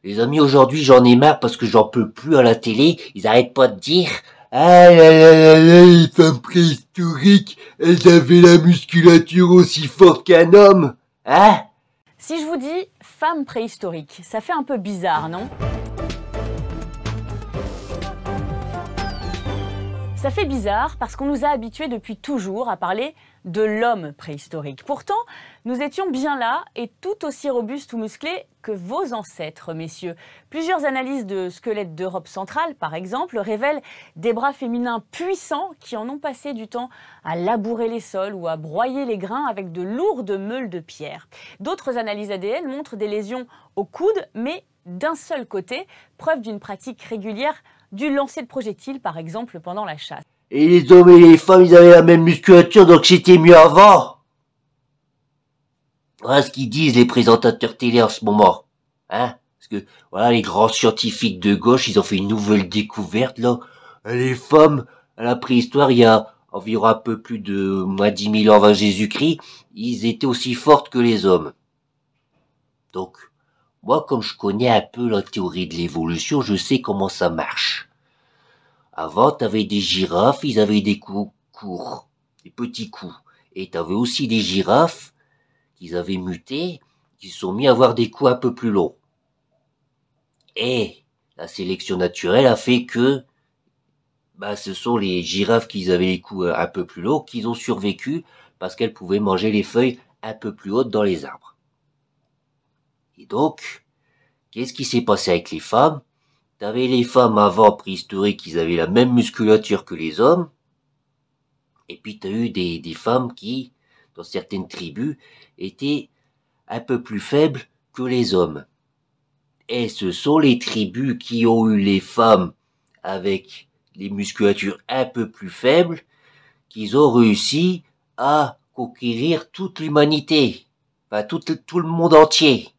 Les amis, aujourd'hui, j'en ai marre parce que j'en peux plus à la télé. Ils arrêtent pas de dire: ah là là là là, les femmes préhistoriques, elles avaient la musculature aussi forte qu'un homme. Hein? Si je vous dis femme préhistorique, ça fait un peu bizarre, non? Ça fait bizarre parce qu'on nous a habitués depuis toujours à parler de l'homme préhistorique. Pourtant, nous étions bien là et tout aussi robustes ou musclés que vos ancêtres, messieurs. Plusieurs analyses de squelettes d'Europe centrale, par exemple, révèlent des bras féminins puissants qui en ont passé du temps à labourer les sols ou à broyer les grains avec de lourdes meules de pierre. D'autres analyses ADN montrent des lésions au coude, mais d'un seul côté, preuve d'une pratique régulière du lancer de projectiles, par exemple, pendant la chasse. Et les hommes et les femmes, ils avaient la même musculature, donc c'était mieux avant. Voilà ce qu'ils disent les présentateurs télé en ce moment. Hein? Parce que, voilà, les grands scientifiques de gauche, ils ont fait une nouvelle découverte, là. Les femmes, à la préhistoire, il y a environ un peu plus de moins 10 000 ans avant Jésus-Christ, ils étaient aussi fortes que les hommes. Donc, moi, comme je connais un peu la théorie de l'évolution, je sais comment ça marche. Avant, t'avais des girafes, ils avaient des coups courts, des petits coups. Et t'avais aussi des girafes qu'ils avaient muté, qui se sont mis à avoir des coups un peu plus longs. Et la sélection naturelle a fait que, ce sont les girafes qui avaient les coups un peu plus longs qui ont survécu parce qu'elles pouvaient manger les feuilles un peu plus hautes dans les arbres. Et donc, qu'est-ce qui s'est passé avec les femmes? T'avais les femmes avant préhistoriques, ils avaient la même musculature que les hommes. Et puis t'as eu des femmes qui, dans certaines tribus, étaient un peu plus faibles que les hommes. Et ce sont les tribus qui ont eu les femmes avec les musculatures un peu plus faibles qu'ils ont réussi à conquérir toute l'humanité. Enfin, tout le monde entier.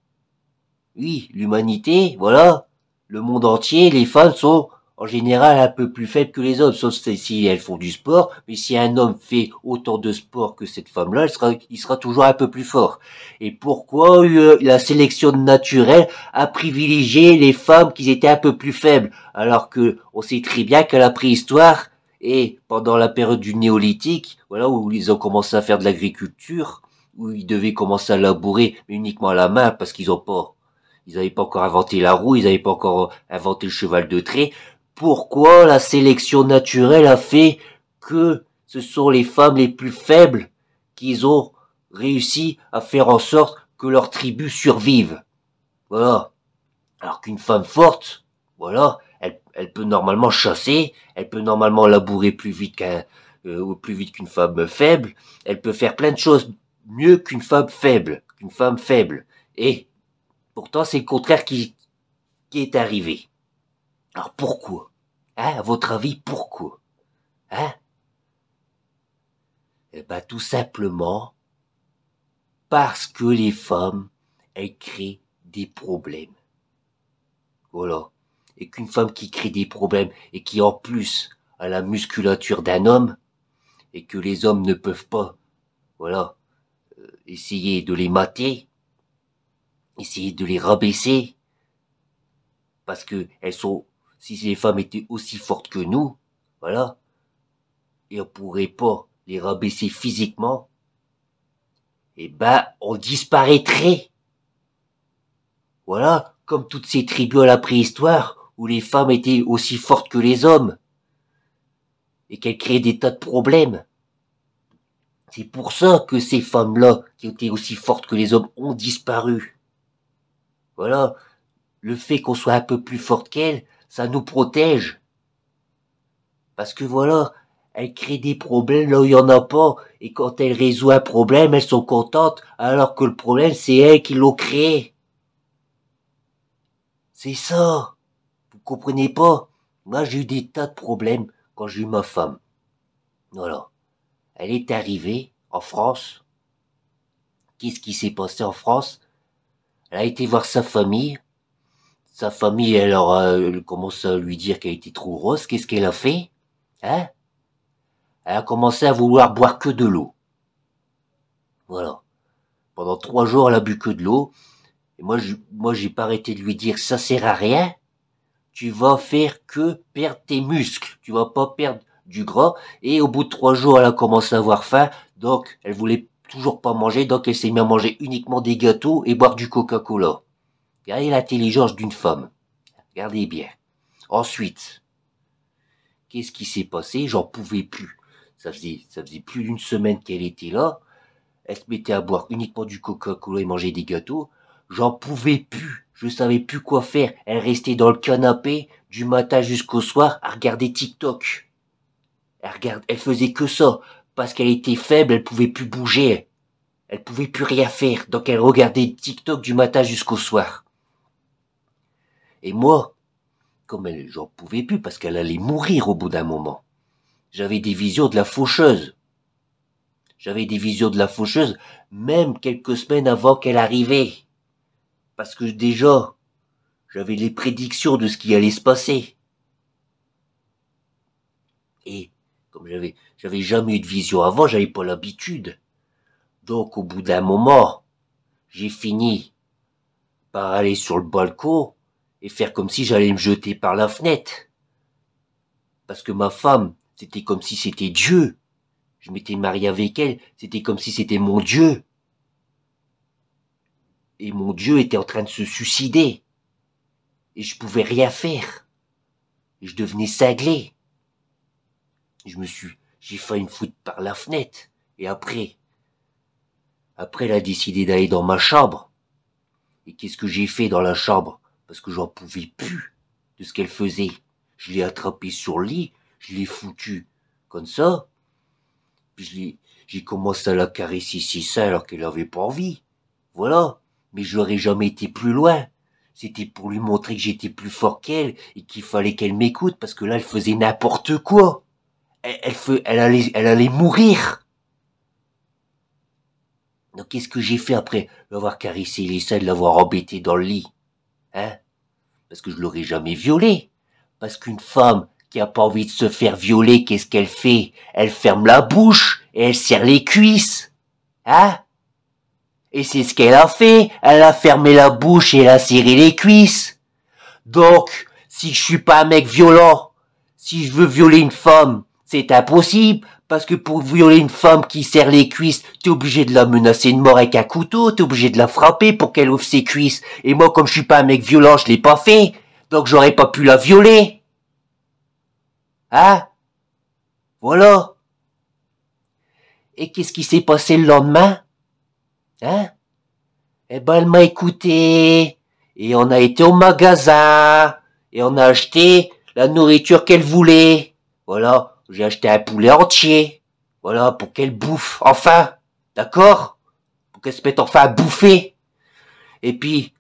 Oui, l'humanité, voilà. Le monde entier, les femmes sont en général un peu plus faibles que les hommes, sauf si elles font du sport. Mais si un homme fait autant de sport que cette femme-là, il sera toujours un peu plus fort. Et pourquoi la sélection naturelle a privilégié les femmes qui étaient un peu plus faibles, alors que on sait très bien qu'à la préhistoire et pendant la période du néolithique, voilà, où ils ont commencé à faire de l'agriculture, où ils devaient commencer à labourer mais uniquement à la main parce qu'ils n'avaient pas encore inventé la roue, ils n'avaient pas encore inventé le cheval de trait. Pourquoi la sélection naturelle a fait que ce sont les femmes les plus faibles qui ont réussi à faire en sorte que leur tribu survive? Voilà. Alors qu'une femme forte, voilà, elle peut normalement chasser, elle peut normalement labourer plus vite plus vite qu'une femme faible, elle peut faire plein de choses mieux qu'une femme faible, Et pourtant, c'est le contraire qui est arrivé. Alors pourquoi? Hein, à votre avis, pourquoi? Hein? Eh ben, tout simplement parce que les femmes, elles créent des problèmes. Voilà. Et qu'une femme qui crée des problèmes et qui en plus a la musculature d'un homme et que les hommes ne peuvent pas, voilà, essayer de les mater, essayer de les rabaisser, parce que si les femmes étaient aussi fortes que nous, voilà, et on pourrait pas les rabaisser physiquement, on disparaîtrait. Voilà, comme toutes ces tribus à la préhistoire, où les femmes étaient aussi fortes que les hommes, et qu'elles créaient des tas de problèmes. C'est pour ça que ces femmes-là, qui étaient aussi fortes que les hommes, ont disparu. Voilà, le fait qu'on soit un peu plus forte qu'elles, ça nous protège. Parce que voilà, elles créent des problèmes là où il n'y en a pas, et quand elles résolvent un problème, elles sont contentes, alors que le problème, c'est elles qui l'ont créé. C'est ça. Vous comprenez pas? Moi, j'ai eu des tas de problèmes quand j'ai eu ma femme. Voilà. Elle est arrivée en France. Qu'est-ce qui s'est passé en France? Elle a été voir sa famille. Sa famille, elle commence à lui dire qu'elle était trop grosse. Qu'est-ce qu'elle a fait? Hein? Elle a commencé à vouloir boire que de l'eau. Voilà. Pendant 3 jours, elle a bu que de l'eau. Et moi, j'ai pas arrêté de lui dire, ça sert à rien. Tu vas faire que perdre tes muscles. Tu vas pas perdre du gras. Et au bout de 3 jours, elle a commencé à avoir faim. Donc, elle voulait toujours pas manger. Donc, elle s'est mise à manger uniquement des gâteaux et boire du Coca-Cola. Regardez l'intelligence d'une femme. Regardez bien. Ensuite, qu'est-ce qui s'est passé? J'en pouvais plus. Ça faisait plus d'une semaine qu'elle était là. Elle se mettait à boire uniquement du Coca-Cola et manger des gâteaux. J'en pouvais plus. Je savais plus quoi faire. Elle restait dans le canapé du matin jusqu'au soir à regarder TikTok. Elle faisait que ça. Parce qu'elle était faible, elle pouvait plus bouger. Elle pouvait plus rien faire. Donc elle regardait TikTok du matin jusqu'au soir. Et moi, j'en pouvais plus parce qu'elle allait mourir au bout d'un moment. J'avais des visions de la faucheuse. Même quelques semaines avant qu'elle arrivait. Parce que déjà, j'avais les prédictions de ce qui allait se passer. Et comme j'avais jamais eu de vision avant, j'avais pas l'habitude. Donc au bout d'un moment, j'ai fini par aller sur le balcon et faire comme si j'allais me jeter par la fenêtre. Parce que ma femme, c'était comme si c'était Dieu. Je m'étais marié avec elle, c'était comme si c'était mon Dieu. Et mon Dieu était en train de se suicider. Et je pouvais rien faire. Et je devenais cinglé. J'ai failli me foutre par la fenêtre. Et après, elle a décidé d'aller dans ma chambre. Et qu'est-ce que j'ai fait dans la chambre? Parce que j'en pouvais plus de ce qu'elle faisait. Je l'ai attrapée sur le lit, je l'ai foutue comme ça. Puis j'ai commencé à la caresser ses seins alors qu'elle avait pas envie. Voilà. Mais je n'aurais jamais été plus loin. C'était pour lui montrer que j'étais plus fort qu'elle et qu'il fallait qu'elle m'écoute parce que là, elle faisait n'importe quoi. Elle allait mourir. Donc, qu'est-ce que j'ai fait après l'avoir caressé les seins, de l'avoir embêté dans le lit? Hein? Parce que je l'aurais jamais violée. Parce qu'une femme qui a pas envie de se faire violer, qu'est-ce qu'elle fait? Elle ferme la bouche et elle serre les cuisses. Hein? Et c'est ce qu'elle a fait. Elle a fermé la bouche et elle a serré les cuisses. Donc, si je suis pas un mec violent, si je veux violer une femme, c'est impossible. Parce que pour violer une femme qui serre les cuisses, t'es obligé de la menacer de mort avec un couteau, t'es obligé de la frapper pour qu'elle ouvre ses cuisses. Et moi, comme je suis pas un mec violent, je l'ai pas fait. Donc j'aurais pas pu la violer. Hein? Voilà. Et qu'est-ce qui s'est passé le lendemain? Hein? Eh ben, elle m'a écouté. Et on a été au magasin. Et on a acheté la nourriture qu'elle voulait. Voilà. J'ai acheté un poulet entier. Voilà, pour qu'elle bouffe. Enfin. D'accord? Pour qu'elle se mette enfin à bouffer. Et puis,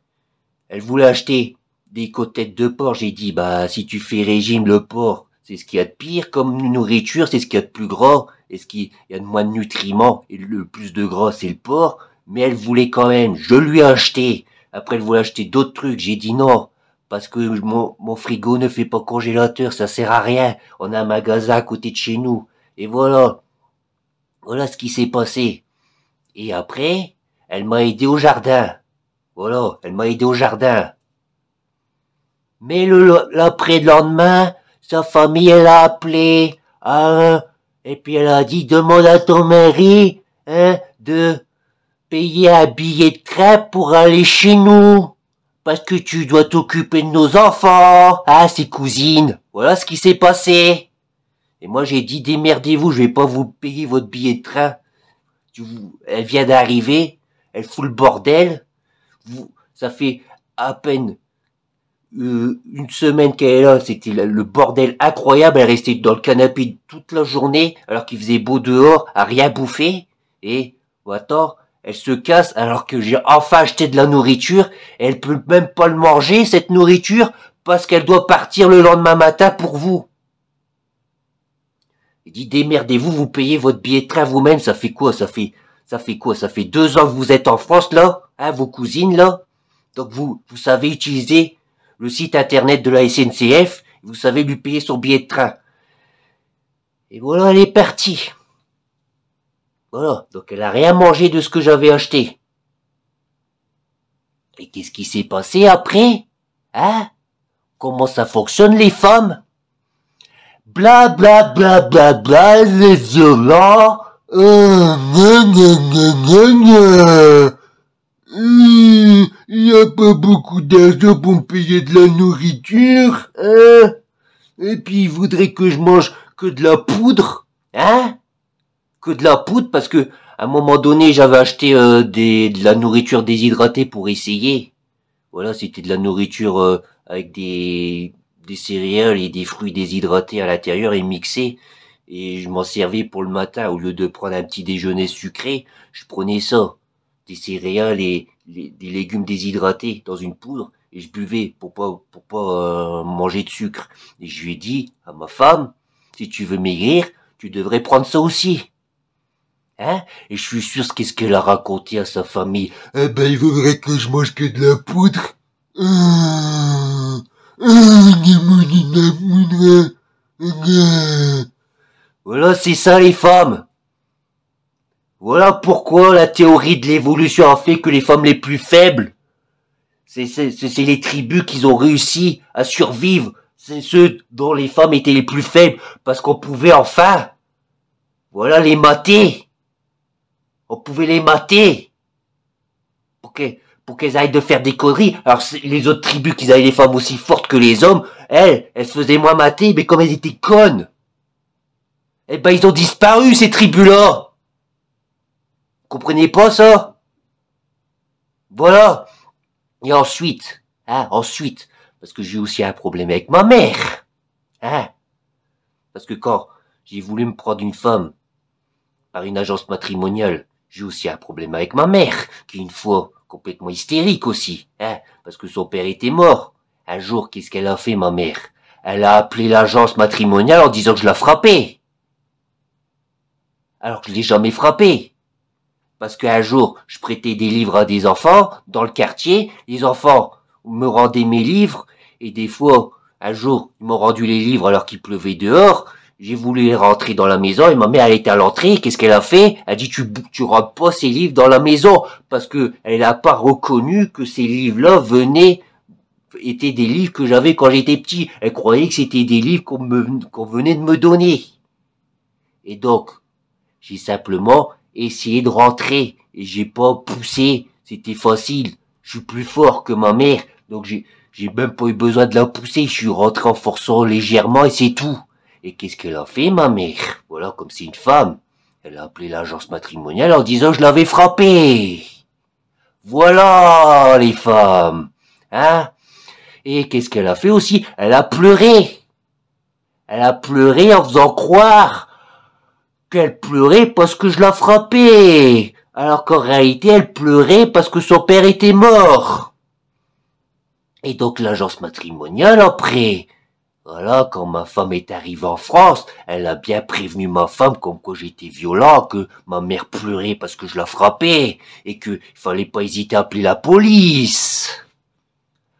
elle voulait acheter des côtelettes de porc. J'ai dit, bah, si tu fais régime, le porc, c'est ce qu'il y a de pire comme nourriture, c'est ce qu'il y a de plus gras, et ce qu'il y a de moins de nutriments, et le plus de gras, c'est le porc. Mais elle voulait quand même, je lui ai acheté. Après, elle voulait acheter d'autres trucs. J'ai dit non, parce que mon frigo ne fait pas congélateur, ça sert à rien. On a un magasin à côté de chez nous. Et voilà. Voilà ce qui s'est passé. Et après, elle m'a aidé au jardin. Voilà, elle m'a aidé au jardin. Mais l'après-lendemain, sa famille, elle a appelé, hein, et puis elle a dit, demande à ton mari, hein, de payer un billet de train pour aller chez nous. Parce que tu dois t'occuper de nos enfants, hein, ses cousines. Voilà ce qui s'est passé. Et moi, j'ai dit, démerdez-vous, je vais pas vous payer votre billet de train. Elle vient d'arriver, elle fout le bordel. Ça fait à peine une semaine qu'elle est là, c'était le bordel incroyable. Elle restait dans le canapé toute la journée, alors qu'il faisait beau dehors, à rien bouffer. Et, attends, elle se casse alors que j'ai enfin acheté de la nourriture. Et elle peut même pas le manger, cette nourriture, parce qu'elle doit partir le lendemain matin pour vous. Il dit, démerdez-vous, vous payez votre billet de train vous-même. Ça fait quoi? Ça fait 2 ans que vous êtes en France, là, hein, vos cousines, là. Donc vous savez utiliser le site internet de la SNCF, vous savez lui payer son billet de train. Et voilà, elle est partie. Voilà, donc elle a rien mangé de ce que j'avais acheté. Et qu'est-ce qui s'est passé après? Hein? Comment ça fonctionne les femmes? Bla bla bla bla bla, les violents. Il y a pas beaucoup d'argent pour me payer de la nourriture, hein? Et puis il voudrait que je mange que de la poudre, hein? Que de la poudre parce que à un moment donné j'avais acheté de la nourriture déshydratée pour essayer. Voilà, c'était de la nourriture avec des céréales et des fruits déshydratés à l'intérieur et mixés. Et je m'en servais pour le matin au lieu de prendre un petit déjeuner sucré, je prenais ça, des céréales et des légumes déshydratés dans une poudre et je buvais pour pas manger de sucre. Et je lui ai dit à ma femme, si tu veux maigrir, tu devrais prendre ça aussi. Hein? Et je suis sûr qu'est-ce qu'elle a raconté à sa famille. Eh ben, il faudrait que je mange que de la poudre. Voilà, c'est ça les femmes. Voilà pourquoi la théorie de l'évolution a fait que les femmes les plus faibles, c'est les tribus qui ont réussi à survivre. C'est ceux dont les femmes étaient les plus faibles parce qu'on pouvait enfin, voilà, les mater. On pouvait les mater pour qu'elles aillent de faire des conneries. Alors les autres tribus qui avaient les femmes aussi fortes que les hommes, elles se faisaient moins mater, mais comme elles étaient connes, eh ben ils ont disparu ces tribus-là. Vous comprenez pas ça? Voilà. Et ensuite, parce que j'ai aussi un problème avec ma mère, parce que quand j'ai voulu me prendre une femme par une agence matrimoniale, j'ai aussi un problème avec ma mère, qui est une fois complètement hystérique aussi, parce que son père était mort. Un jour, qu'est-ce qu'elle a fait, ma mère? Elle a appelé l'agence matrimoniale en disant que je la frappais. Alors que je l'ai jamais frappé. Parce qu'un jour, je prêtais des livres à des enfants dans le quartier, les enfants me rendaient mes livres, et des fois, un jour, ils m'ont rendu les livres alors qu'il pleuvait dehors, j'ai voulu rentrer dans la maison, et ma mère, elle était à l'entrée, qu'est-ce qu'elle a fait? Elle a dit, tu rentres pas ces livres dans la maison, parce que elle a pas reconnu que ces livres-là étaient des livres que j'avais quand j'étais petit. Elle croyait que c'était des livres qu'on venait de me donner. Et donc, j'ai simplement essayé de rentrer, et j'ai pas poussé, c'était facile. Je suis plus fort que ma mère, donc j'ai même pas eu besoin de la pousser, je suis rentré en forçant légèrement et c'est tout. Et qu'est-ce qu'elle a fait, ma mère? Voilà, comme c'est une femme. Elle a appelé l'agence matrimoniale en disant que je l'avais frappée. Voilà, les femmes. Hein? Et qu'est-ce qu'elle a fait aussi? Elle a pleuré. Elle a pleuré en faisant croire qu'elle pleurait parce que je la frappais. Alors qu'en réalité, elle pleurait parce que son père était mort. Et donc l'agence matrimoniale, après, voilà, quand ma femme est arrivée en France, elle a bien prévenu ma femme comme quoi j'étais violent, que ma mère pleurait parce que je la frappais, et qu'il fallait pas hésiter à appeler la police.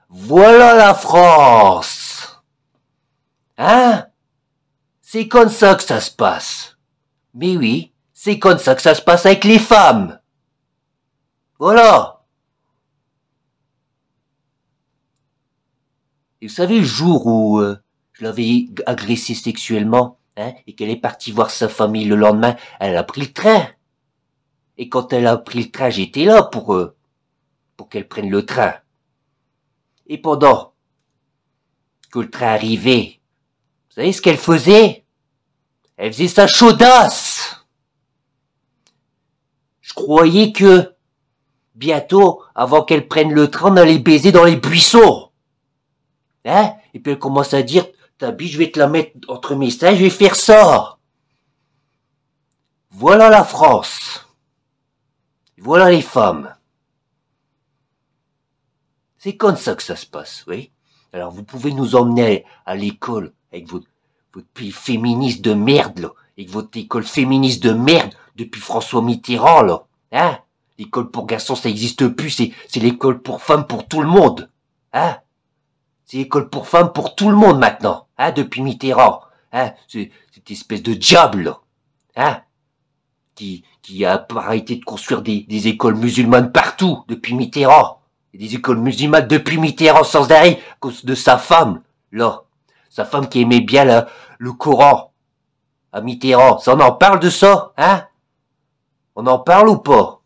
Voilà la France. Hein? C'est comme ça que ça se passe. Mais oui, c'est comme ça que ça se passe avec les femmes. Voilà. Et vous savez, le jour où je l'avais agressée sexuellement, et qu'elle est partie voir sa famille le lendemain, elle a pris le train. Et quand elle a pris le train, j'étais là pour qu'elle prenne le train. Et pendant que le train arrivait, vous savez ce qu'elle faisait? Elle faisait sa chaudasse. Je croyais que bientôt, avant qu'elle prenne le train, on allait baiser dans les buissons. Et puis elle commence à dire, ta bite, je vais te la mettre entre mes seins, je vais faire ça. Voilà la France. Voilà les femmes. C'est comme ça que ça se passe, oui. Alors vous pouvez nous emmener à l'école avec votre pays féministe de merde, là. Avec votre école féministe de merde depuis François Mitterrand, là. L'école pour garçons, ça n'existe plus, c'est l'école pour femmes pour tout le monde. C'est l'école pour femmes pour tout le monde maintenant, depuis Mitterrand. Cette espèce de diable, là. Qui a arrêté de construire des écoles musulmanes partout depuis Mitterrand. Il y a des écoles musulmanes depuis Mitterrand sans arrêt, à cause de sa femme, là. Sa femme qui aimait bien le Coran. À Mitterrand. Ça, on en parle de ça, hein? On en parle ou pas?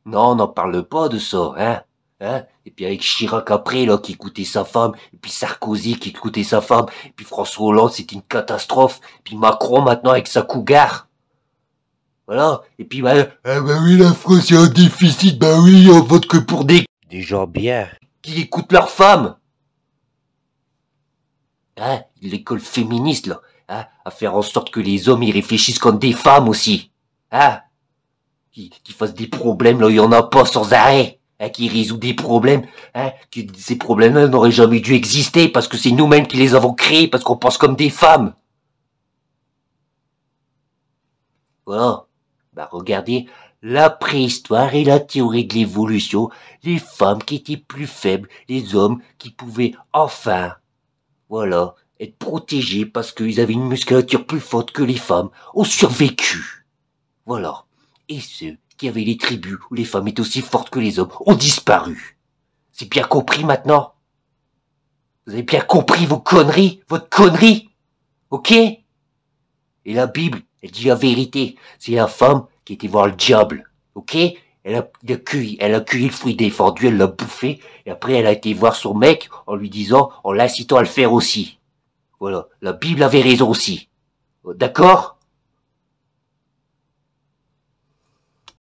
Non, on n'en parle pas de ça, hein? Hein? Et puis avec Chirac après, là, qui écoutait sa femme, et puis Sarkozy qui écoutait sa femme, et puis François Hollande, c'était une catastrophe, et puis Macron maintenant avec sa cougar. Voilà. Et puis, bah oui, la France est en déficit, bah oui, on vote que pour des gens bien, qui écoutent leurs femmes. Hein? L'école féministe, là, hein? À faire en sorte que les hommes, y réfléchissent comme des femmes aussi. Hein? Qui fassent des problèmes, là, il y en a pas sans arrêt. Hein? Qui résout des problèmes, hein? Que ces problèmes-là n'auraient jamais dû exister, parce que c'est nous-mêmes qui les avons créés, parce qu'on pense comme des femmes. Voilà. Bah regardez, la préhistoire et la théorie de l'évolution, les femmes qui étaient plus faibles, les hommes qui pouvaient enfin, voilà, être protégés parce qu'ils avaient une musculature plus forte que les femmes, ont survécu. Voilà. Et ceux qui avaient les tribus où les femmes étaient aussi fortes que les hommes ont disparu. C'est bien compris maintenant? Vous avez bien compris vos conneries, votre connerie? Ok? Et la Bible, elle dit la vérité. C'est la femme qui était voir le diable. Ok? Elle a cueilli le fruit défendu, elle l'a bouffé, et après elle a été voir son mec en lui disant, en l'incitant à le faire aussi. Voilà. La Bible avait raison aussi. D'accord?